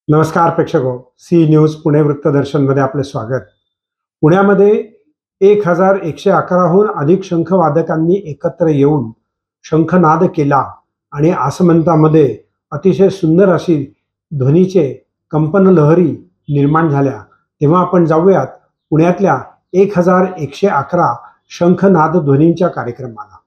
नमस्कार प्रेक्षको, C news Pune वृत्तदर्शनमध्ये आपले स्वागत। पुण्यामध्ये 1111हून अधिक शंखवादकांनी एकत्र येऊन शंखनाद केला आणि आसमंतामध्ये अतिशय सुंदर अशी ध्वनीचे कंपन लहरी निर्माण झाल्या। तेव्हा आपण जाऊयात पुण्यातल्या 1111 शंखनाद ध्वनींच्या कार्यक्रमाला।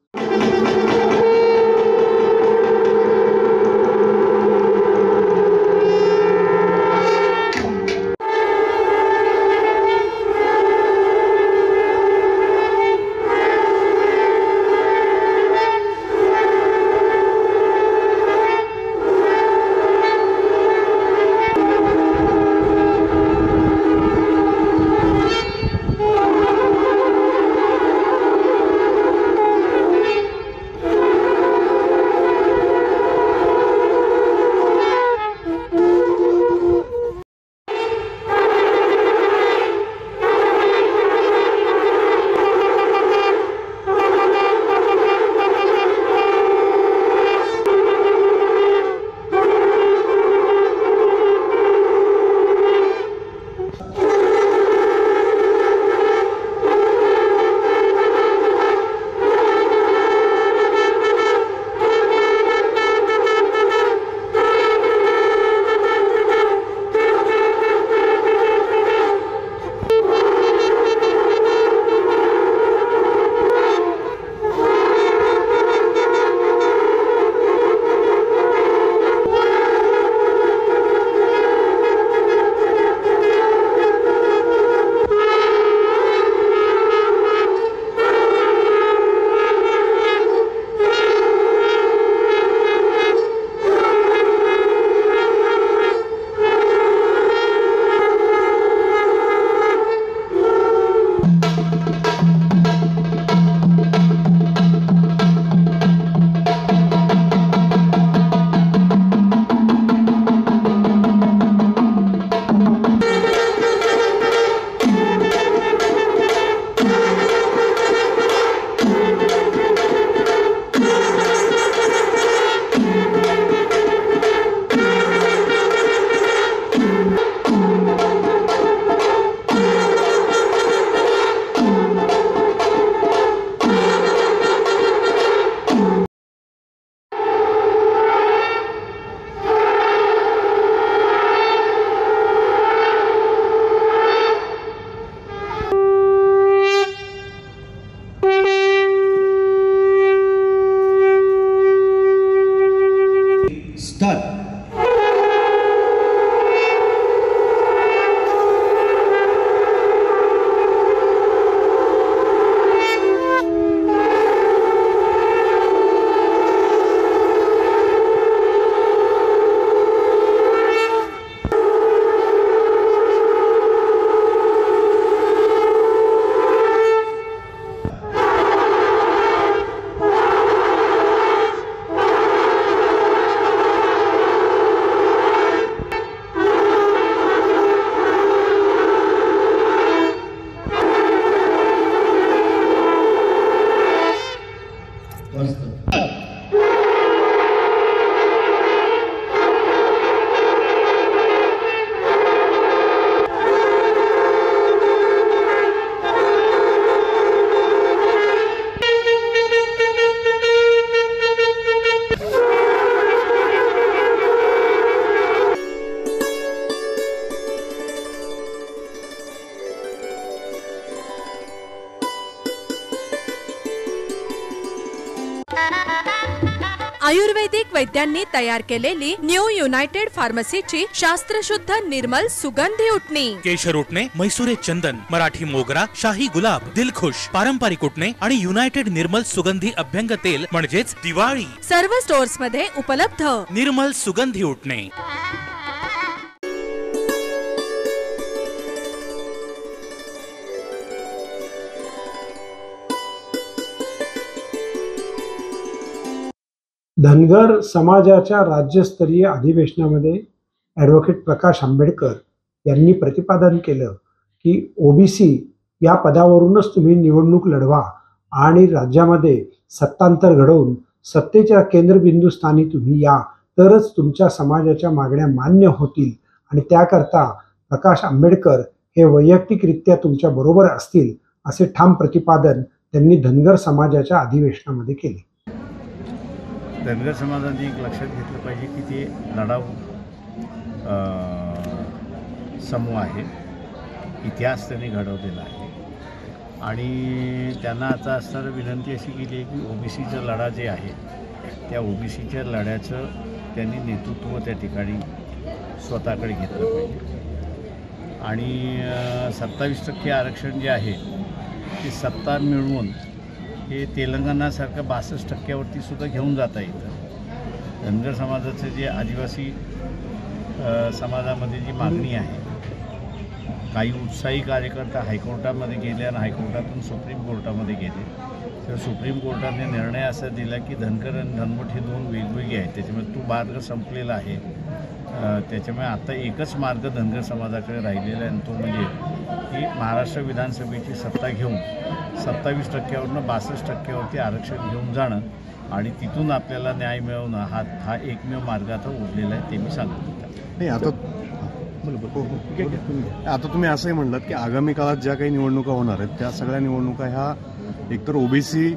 आयुर्वेदिक वैद्यांनी तयार केलेली न्यू युनायटेड फार्मसीची शास्त्रशुद्ध निर्मल सुगंधी उटणी। केशर उटणे, मैसुरे चंदन, मराठी मोगरा, शाही गुलाब, दिलखुश, पारंपरिक उटणे आणि युनायटेड निर्मल सुगंधी अभ्यंग तेल म्हणजेच दिवाळी सर्व स्टोर्स मध्ये उपलब्ध। निर्मल सुगंधी उटणे। धनगर समाजाच्या राज्यस्तरीय अधिवेशनामध्ये ॲडव्होकेट प्रकाश आंबेडकर यांनी प्रतिपादन केलं की ओबीसी या पदावरूनच तुम्ही निवडणूक लढवा आणि राज्यामध्ये सत्तांतर घडवून सत्तेच्या केंद्रबिंदू स्थानी तुम्ही या, तरच तुमच्या समाजाच्या मागण्या मान्य होतील आणि त्याकरता प्रकाश आंबेडकर हे वैयक्तिकरित्या तुमच्या बरोबर असतील असे ठाम प्रतिपादन त्यांनी धनगर समाजाच्या अधिवेशनामध्ये केले. धनगर समाजाने एक लक्षात घेतलं पाहिजे की ते लढाऊ समूह आहे. इतिहास त्यांनी घडवलेला आहे आणि त्यांना आता असणारी विनंती अशी केली आहे की ओबीसीचा लढा जे आहे त्या ओबीसीच्या लढ्याचं त्यांनी नेतृत्व त्या ठिकाणी स्वतःकडे घेतलं पाहिजे आणि 27% आरक्षण जे आहे ते सत्ता मिळवून हे तेलंगणासारखं 62% सुद्धा घेऊन जाता येतं. धनगर समाजाचं जे आदिवासी समाजामध्ये जी मागणी आहे, काही उत्साही कार्यकर्ता हायकोर्टामध्ये गेले आणि हायकोर्टातून सुप्रीम कोर्टामध्ये गेले तर सुप्रीम कोर्टाने निर्णय असा दिला की धनगर आणि धनवट हे दोन वेगवेगळे आहेत. त्याच्यामुळे तो मार्ग संपलेला आहे. त्याच्यामुळे आता एकच मार्ग धनगर समाजाकडे राहिलेला आहे आणि तो म्हणजे की महाराष्ट्र विधानसभेची सत्ता घेऊन 27%वरून 62%वरती आरक्षण घेऊन जाणं आणि तिथून आपल्याला न्याय मिळवणं हा एकमेव मार्ग आता उरलेला आहे. ते मी सांगतो. नाही आता तुम्ही असंही म्हणलात की आगामी काळात ज्या काही निवडणुका होणार आहेत त्या सगळ्या निवडणुका ह्या एकतर ओबीसी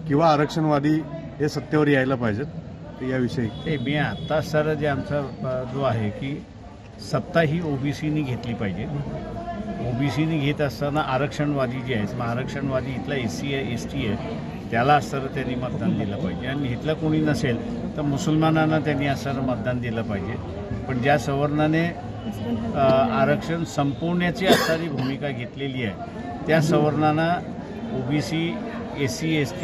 किंवा आरक्षणवादी हे सत्तेवर यायला पाहिजेत याविषयी. ते मी आत्ता सर जे आमचा जो आहे की सत्ता ही ओबीसीनी घेतली पाहिजे. ओबीसीनी घेत असताना आरक्षणवादी जे आहेत, मग आरक्षणवादी इथला SC आहे ST आहे त्याला असणारं त्यांनी मतदान दिलं पाहिजे आणि इथलं कोणी नसेल तर मुसलमानांना त्यांनी असणारं मतदान दिलं पाहिजे. पण ज्या सवर्णाने आरक्षण संपवण्याची असणारी भूमिका घेतलेली आहे त्या सवर्णांना ओबीसी SC ST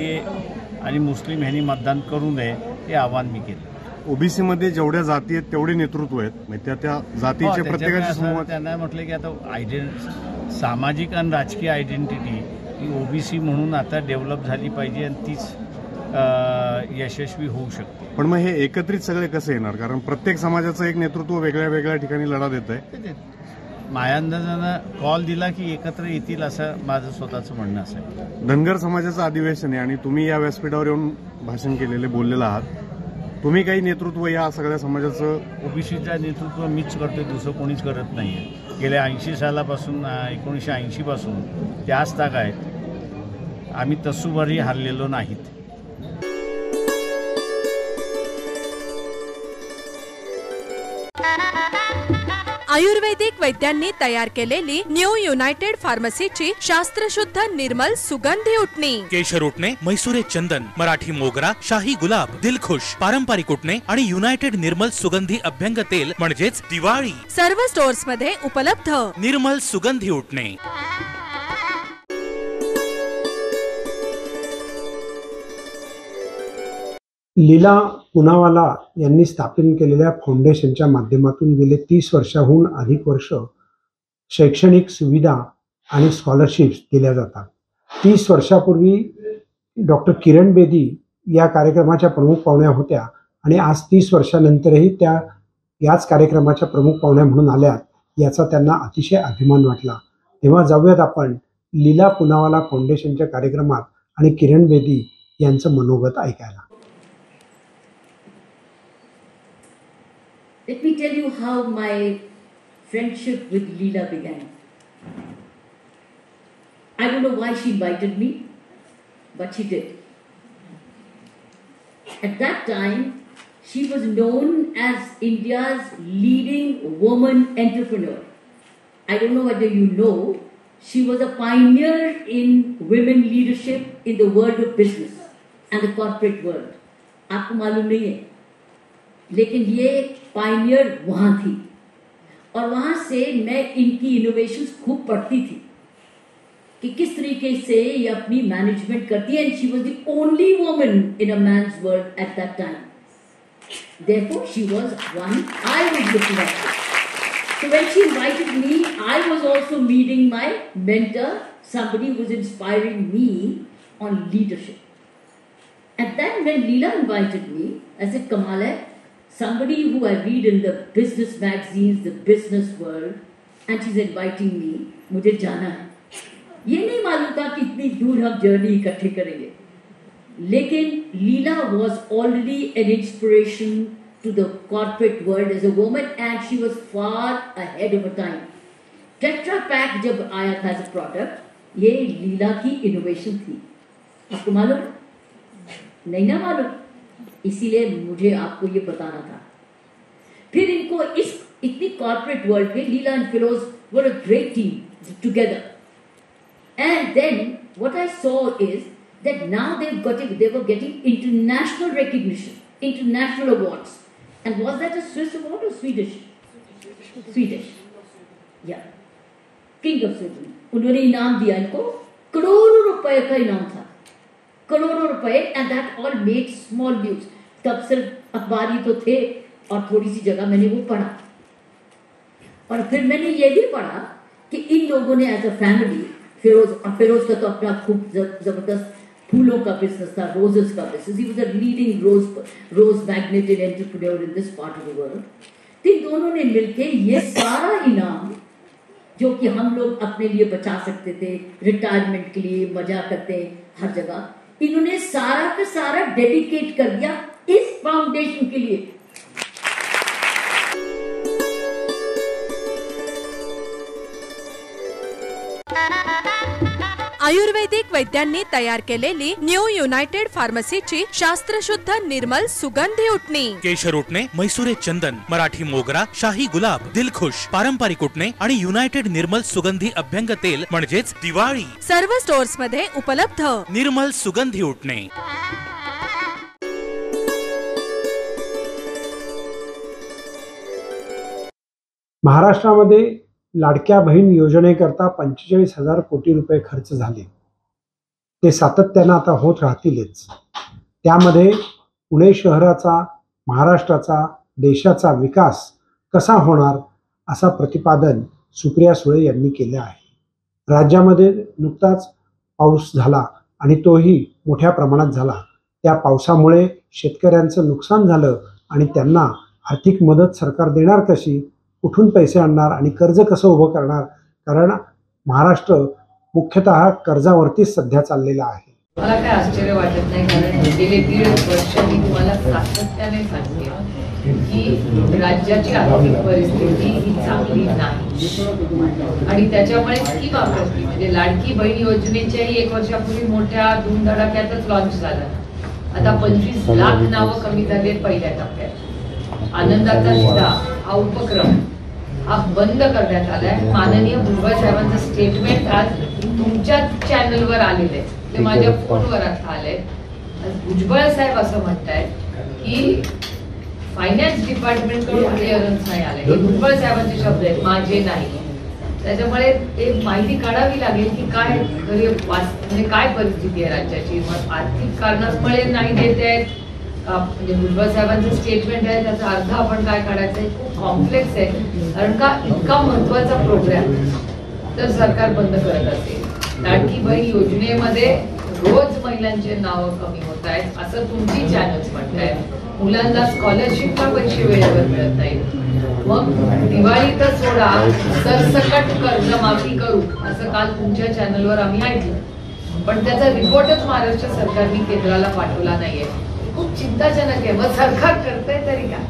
आणि मुस्लिम ह्यांनी मतदान करू नये हे आव्हान मी केलं. ओबीसीमध्ये जेवढ्या जाती आहेत तेवढे नेतृत्व आहेत, त्या त्या जातीचे प्रत्येकाचे समूह. त्यांना म्हटलं की आता सामाजिक आणि राजकीय आयडेंटिटी ही ओबीसी म्हणून आता डेव्हलप झाली पाहिजे आणि तीच यशस्वी होऊ शकते. पण मग हे एकत्रित सगळे कसे येणार, कारण प्रत्येक समाजाचं एक नेतृत्व वेगळ्या वेगळ्या ठिकाणी लढा देत आहे. मायांदाजानं कॉल दिला की एकत्र येतील असं माझं स्वतःचं म्हणणं असेल. धनगर समाजाचं अधिवेशन आहे आणि तुम्ही या व्यासपीठावर येऊन भाषण केलेले बोललेलं आहात. तुम्ही काही नेतृत्व या सगळ्या समाजाचं. ओबीसीचं नेतृत्व मीच करतोय, दुसरं कोणीच करत नाही आहे. गेल्या 80 सालापासून 1980 पासून त्याच ताग आहेत. आम्ही तसूभरही हरलेलो नाहीत. आयुर्वेदिक वैद्यांनी तयार केलेली न्यू युनायटेड फार्मसीची शास्त्रशुद्ध निर्मल सुगंधी उटणी. केशर उटणे, म्हैसुरे चंदन, मराठी मोगरा, शाही गुलाब, दिलखुश, पारंपरिक उटणे आणि युनायटेड निर्मल सुगंधी अभ्यंग तेल म्हणजेच दिवाळी. सर्व स्टोअर्स मध्ये उपलब्ध. निर्मल सुगंधी उटणे. लीला पुनावाला यांनी स्थापन केलेल्या फाउंडेशनच्या माध्यमातून गेले 30 वर्षाहून अधिक वर्ष शैक्षणिक सुविधा आणि स्कॉलरशिप्स दिल्या जातात. 30 वर्षापूर्वी डॉक्टर किरण बेदी या कार्यक्रमाच्या प्रमुख पाहुण्या होत्या आणि आज 30 वर्षानंतरही त्या याच कार्यक्रमाच्या प्रमुख पाहुण्या म्हणून आल्यात याचा त्यांना अतिशय अभिमान वाटला. तेव्हा जाऊयात आपण लीला पुनावाला फाउंडेशनच्या कार्यक्रमात आणि किरण बेदी यांचं मनोगत ऐकायला. Let me tell you how my friendship with Leela began. I don't know why she invited me, but she did. At that time, she was known as India's leading woman entrepreneur. I don't know whether you know, she was a pioneer in women leadership in the world of business and the corporate world. आपको मालूम नहीं है, लेकिन ये Pioneer वहाँ थी और वहाँ से मैं इनकी इनोवेशंस खूब पढ़ती थी कि किस तरीके से ये अपनी मैनेजमेंट करती है. And she was the only woman in a man's world at that time. Therefore she was one I was looking at. So when she invited me, I was also meeting my mentor, somebody who was inspiring me on leadership. And then when Leela invited me, I said, Kamal hai, somebody who I read in the business magazines, the business world, and she's inviting me, मुझे जाना है. ये नहीं मालूम था कि इतनी दूर हम जर्नी इकट्ठे करेंगे, लेकिन लीला was already an inspiration to the corporate world as a woman, and she was far ahead of her time. Tetra Pak जब आया था as a product, ये लीला की इनोवेशन थी. आपको मालूम? नहीं ना मालूम, इसीलिए मुझे आपको ये बताना था. फिर इनको इस इतनी कॉर्पोरेट वर्ल्ड में लीला एंड फिरोज वर a great team together. And then what I saw is that now they were getting international recognition, international awards. And was that a Swiss award or Swedish? Swedish. Yeah. King of Sweden. उन्होंने इनाम दिया इनको, करोड़ों रुपए का इनाम था, करोड़ों रुपए. And that all made small news. तब सिर्फ अखबारी तो थे और थोड़ी सी जगह मैंने वो पढ़ा. और फिर मैंने ये भी पढ़ा कि इन लोगों ने एज अ फैमिली, फिरोज का तो अपना खूब जबरदस्त फूलों का बिजनेस था, रोजेस का business. He was a leading rose magnate and entrepreneur in this part of the world. तो दोनों ने मिलके ये सारा इनाम जो कि हम लोग अपने लिए बचा सकते थे, रिटायरमेंट के लिए मजा करते हर जगह, इन्होंने सारा का सारा डेडिकेट कर दिया इस फाउंडेशन के लिए. आयुर्वेदिक वैद्यांनी तयार केलेली न्यू युनायटेड फार्मसीची शास्त्रशुद्ध निर्मल सुगंधी उटणी. केशर उटणे, मैसुरे चंदन, मराठी मोगरा, शाही गुलाब, दिलखुश, पारंपरिक उटणे आणि युनायटेड निर्मल सुगंधी अभ्यंग तेल म्हणजेच दिवाळी. सर्व स्टोर्स मध्ये उपलब्ध. निर्मल सुगंधी उटणे. महाराष्ट्रामध्ये लाडक्या बहीण योजनेकरता 45,000 कोटी रुपये खर्च झाले. ते सातत्यानं आता होत राहतीलच. त्यामध्ये पुणे शहराचा, महाराष्ट्राचा, देशाचा विकास कसा होणार असा प्रतिपादन सुप्रिया सुळे यांनी केले आहे. राज्यामध्ये नुकताच पाऊस झाला आणि तोही मोठ्या प्रमाणात झाला. त्या पावसामुळे शेतकऱ्यांचं नुकसान झालं आणि त्यांना आर्थिक मदत सरकार देणार कशी, कुठून पैसे आणणार आणि कर्ज कसं उभं करणार, कारण महाराष्ट्र मुख्यतः कर्जावरतीच सध्या चाललेला आहे. मला काय आश्चर्य वाटत नाही, कारण गेले 1.5 वर्ष मी तुम्हाला सातत्याने सांगते की राज्याची आर्थिक परिस्थिती ही चांगली नाही आणि त्याच्यामुळे स्कीम वापरली. म्हणजे लाडकी बहीण योजनेच्याही 1 वर्षापूर्वी मोठ्या धूमधडाक्यातच लॉन्च झाला. आता 25 लाख नावं कमी झाले पहिल्या टप्प्यात. आनंदाचा शिधा हा उपक्रम हा बंद करण्यात आलाय. माननीय भुजबळ साहेबांचं स्टेटमेंट आज तुमच्या चॅनलवर आलेलं आहे, ते माझ्या फोनवर आता आलंय. भुजबळ साहेब असं म्हणतायत की फायनान्स डिपार्टमेंट कडून क्लिअरन्स नाही आलंय. हे भुजबळ साहेबांचे शब्द आहेत, माझे नाही. त्याच्यामुळे ते माहिती काढावी लागेल की काय खरी म्हणजे काय परिस्थिती आहे राज्याची. मग आर्थिक कारणामुळे नाही देत आहेत, म्हणजे भुजबळ साहेबांचं स्टेटमेंट आहे त्याचा अर्थ आपण काय काढायचं आहे, खूप कॉम्प्लेक्स आहे. कारण का इतका महत्वाचा प्रोग्राम तर सरकार बंद करत असेल. लाडकी बहीण योजनेमध्ये रोज महिलांचे नाव कमी होत आहेत असं तुमची चॅनल्स म्हणतायत. मुलांना स्कॉलरशिपला पैसे वेळेवर मिळत नाहीत. मग दिवाळी तर सोडा, सरसकट कर्जमाफी करू असं काल तुमच्या चॅनलवर आम्ही ऐकलं, पण त्याचा रिपोर्टच महाराष्ट्र सरकारने केंद्राला पाठवला नाहीये. खूप चिंताजनक आहे. मग सरकार करतंय तरी काय?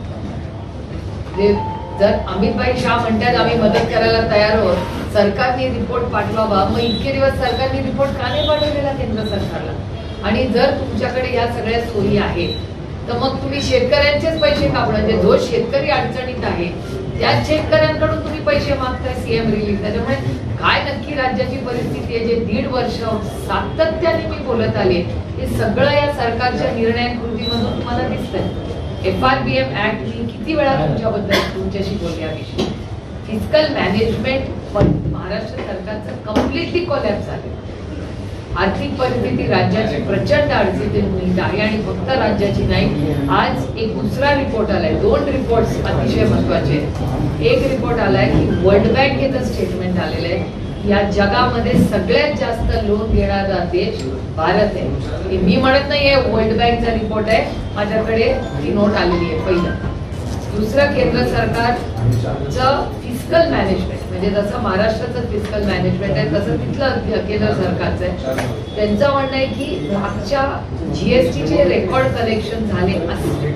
जर अमितभाई शाह म्हणतात आम्ही मदत करायला तयार आहोत, सरकारने रिपोर्ट पाठवावा, मग इतके दिवस सरकारने रिपोर्ट का नाही पाठवलेला केंद्र सरकारला? आणि जर तुमच्याकडे या सगळ्या सोयी आहेत तर मग तुम्ही शेतकऱ्यांचेच पैसे कापणार. जो शेतकरी अडचणीत आहे त्याच शेतकऱ्यांकडून तुम्ही पैसे मागताय सीएम रिलीफ. त्याच्यामुळे काय नक्की राज्याची परिस्थिती आहे जे 1.5 वर्ष सातत्याने मी बोलत आले हे सगळं या सरकारच्या निर्णयांकृतीमधून तुम्हाला दिसतंय. FRBM ऍक्ट मी किती वेळा तुमच्याशी बोलले याविषयी. फिस्कल मॅनेजमेंट महाराष्ट्र सरकारचं कम्प्लिटली कोलॅप्स झाले. आर्थिक परिस्थिती राज्याची प्रचंड अडचणीत आहे आणि फक्त राज्याची नाही. आज एक दुसरा रिपोर्ट आलाय, 2 रिपोर्ट्स अतिशय महत्वाचे. एक रिपोर्ट आलाय की वर्ल्ड बँकेचं स्टेटमेंट आलेलं आहे या जगामध्ये सगळ्यात जास्त लोन देणारा देश भारत आहे. मी म्हणत नाहीये, वर्ल्ड बँकचा रिपोर्ट आहे, माझ्याकडे ती नोट आलेली आहे. पहिलं. दुसरं, केंद्र सरकारचं फिस्कल मॅनेजमेंट, म्हणजे जसं महाराष्ट्राचं फिस्कल मॅनेजमेंट आहे तसं तिथलं केंद्र सरकारचं आहे. त्यांचं म्हणणं आहे की मागच्या GSTचे रेकॉर्ड कलेक्शन झाले असते